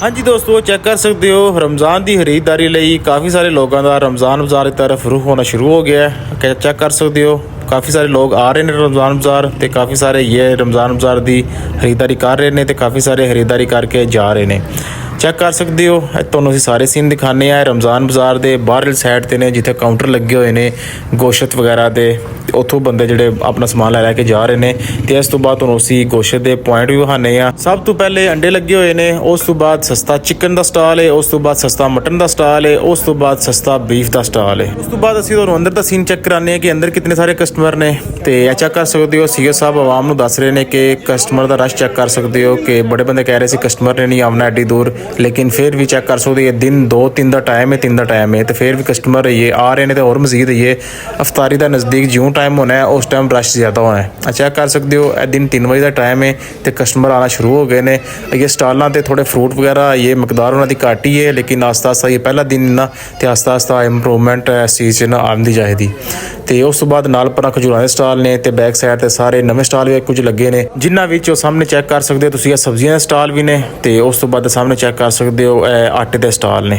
हाँ जी दोस्तों, चेक कर सकते हो रमज़ान की खरीददारी ਲਈ काफ़ी सारे लोगों का रमज़ान बाज़ार की तरफ रुख होना शुरू हो गया है। चेक कर सकते हो काफ़ी सारे लोग आ रहे हैं रमज़ान बाज़ार ते काफ़ी सारे ये रमज़ान बाज़ार की खरीददारी कर रहे हैं ते काफ़ी सारे खरीददारी करके जा रहे हैं। चेक कर सकते हो ਤੁਹਾਨੂੰ ਅਸੀਂ ਸਾਰੇ ਸੀਨ ਦਿਖਾਣੇ ਆ ਰਮਜ਼ਾਨ ਬਾਜ਼ਾਰ ਦੇ ਬਾਹਰਲੀ ਸਾਈਡ ਤੇ ਨੇ ਜਿੱਥੇ ਕਾਊਂਟਰ ਲੱਗੇ ਹੋਏ ਨੇ ਗੋਸ਼ਤ ਵਗੈਰਾ ਦੇ ਉੱਥੋਂ ਬੰਦੇ ਜਿਹੜੇ ਆਪਣਾ ਸਮਾਨ ਲੈ ਕੇ ਜਾ ਰਹੇ ਨੇ ਤੇ ਇਸ ਤੋਂ ਬਾਅਦ ਤੁਹਾਨੂੰ ਅਸੀਂ ਗੋਸ਼ਤ ਦੇ ਪੁਆਇੰਟ ਵੀ ਵਿਖਾਣੇ ਆ। ਸਭ ਤੋਂ ਪਹਿਲੇ ਅੰਡੇ ਲੱਗੇ ਹੋਏ ਨੇ, ਉਸ ਤੋਂ ਬਾਅਦ ਸਸਤਾ ਚਿਕਨ ਦਾ ਸਟਾਲ ਹੈ, ਉਸ ਤੋਂ ਬਾਅਦ ਸਸਤਾ ਮਟਨ ਦਾ ਸਟਾਲ ਹੈ, ਉਸ ਤੋਂ ਬਾਅਦ ਸਸਤਾ ਬੀਫ ਦਾ ਸਟਾਲ ਹੈ। ਉਸ ਤੋਂ ਬਾਅਦ ਅਸੀਂ ਤੁਹਾਨੂੰ ਅੰਦਰ ਦਾ ਸੀਨ ਚੈੱਕ ਕਰਾਣੇ ਆ ਕਿ ਅੰਦਰ ਕਿੰਨੇ ਸਾਰੇ ਕਸਟਮਰ ਨੇ ਤੇ ਇਹ ਚੈੱਕ ਕਰ ਸਕਦੇ ਹੋ। ਸੀਓ ਸਾਹਿਬ ਆਵਾਮ ਨੂੰ ਦੱਸ ਰਹੇ ਨੇ ਕਿ ਕਸਟਮਰ ਦਾ ਰਸ਼ ਚੈੱਕ ਕਰ ਸਕਦੇ ਹੋ ਕਿ ਬੜੇ ਬੰਦੇ ਕਹਿ ਰਹੇ ਸੀ ਕਸਟਮਰ ਨੇ ਨਹੀਂ ਆਉਣਾ ਐਡੀ ਦੂਰ, लेकिन फिर भी चेक कर सकते हो दिन 2-3 का टाइम है, 3 का टाइम है तो फिर भी कस्टमर ये आ रहे हैं तो और मजीद ये अफतारी का नज़दीक ज्यों टाइम होना है उस टाइम रश ज़्यादा होना है। चेक कर सकते हो दिन 3 बजे का टाइम है तो कस्टमर आना शुरू हो गए हैं। ये स्टालों से थोड़े फ्रूट वगैरह ये मकदार उन्होंने घट ही है, लेकिन आस्ता आस्ता ये पहला दिन ना तो आस्ता आस्ता इंप्रूवमेंट इस चीज़ ना आती जाएगी। तो उस तो बाद नाल पर खजूरां दे स्टाल ने तो बैक साइड से सारे नवे स्टाल भी कुछ लगे ने जिन्होंने सामने चेक कर सकते हो तुसीं सब्जियां दे स्टाल भी ने तो उस तो बाद सामने चेक कर सकते हो आटे के स्टाल ने।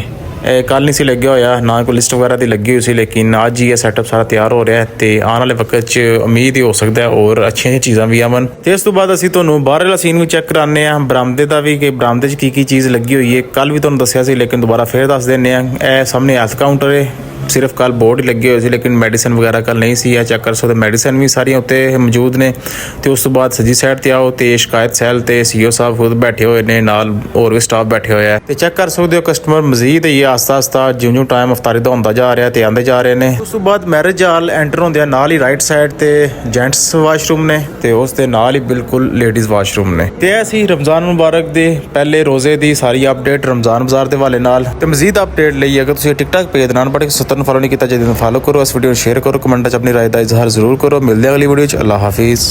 कल नहीं सी लगे होया ना कोई लिस्ट वगैरह की लगी हुई सी, लेकिन अज ही सैटअप सारा तैयार हो रहा है तो आने वाले वक्त उम्मीद ही हो सकता है और अच्छी चीज़ां भी आवन। तो इस तो बाद असीं तुहानूं बाहर वाला सीन भी चेक कराने आ बरामदे का भी कि बरामदे की चीज़ लगी हुई है। कल भी तुहानूं दस्सिया सी लेकिन दोबारा फिर दस देने आ। सामने हेल्थ काउंटर है, सिर्फ कल बोर्ड ही लगे हुए थे लेकिन मैडिसन वगैरह कल नहीं सी। चेक कर सकते मैडिसन भी सारिया उत्ते मौजूद ने। तो उस तो बाद सजी साइड ते आओ तो शिकायत सैल ते सीओ साहब खुद बैठे हुए ने, नाल और भी स्टाफ बैठे हुए हैं। तो चेक कर सकते हो कस्टमर मजीद ये आस्ता आस्ता जिउं जिउं टाइम अफतारी का होंदा जा रहा है तो आंदे जा रहे हैं। उस तो बाद मैरिज हाल एंटर होंदे नाल ही राइट साइड ते जेंट्स वाशरूम ने तो उस दे नाल ही बिल्कुल लेडीज़ वाशरूम ने। तो ऐसी रमज़ान मुबारक दे पहले रोज़े की सारी अपडेट रमज़ान बाज़ार के हवाले नाल। तो मजीद अपडेट लिए अगर तुसीं टिकटॉक पेज नाल बड़े 70 फॉलो नहीं किया जल्दी फॉलो करो, इस वीडियो शेयर करो, कमेंट अपनी राय का इजहार जरूर करो। मिलते हैं अगली वीडियो। अल्लाह हाफिज़।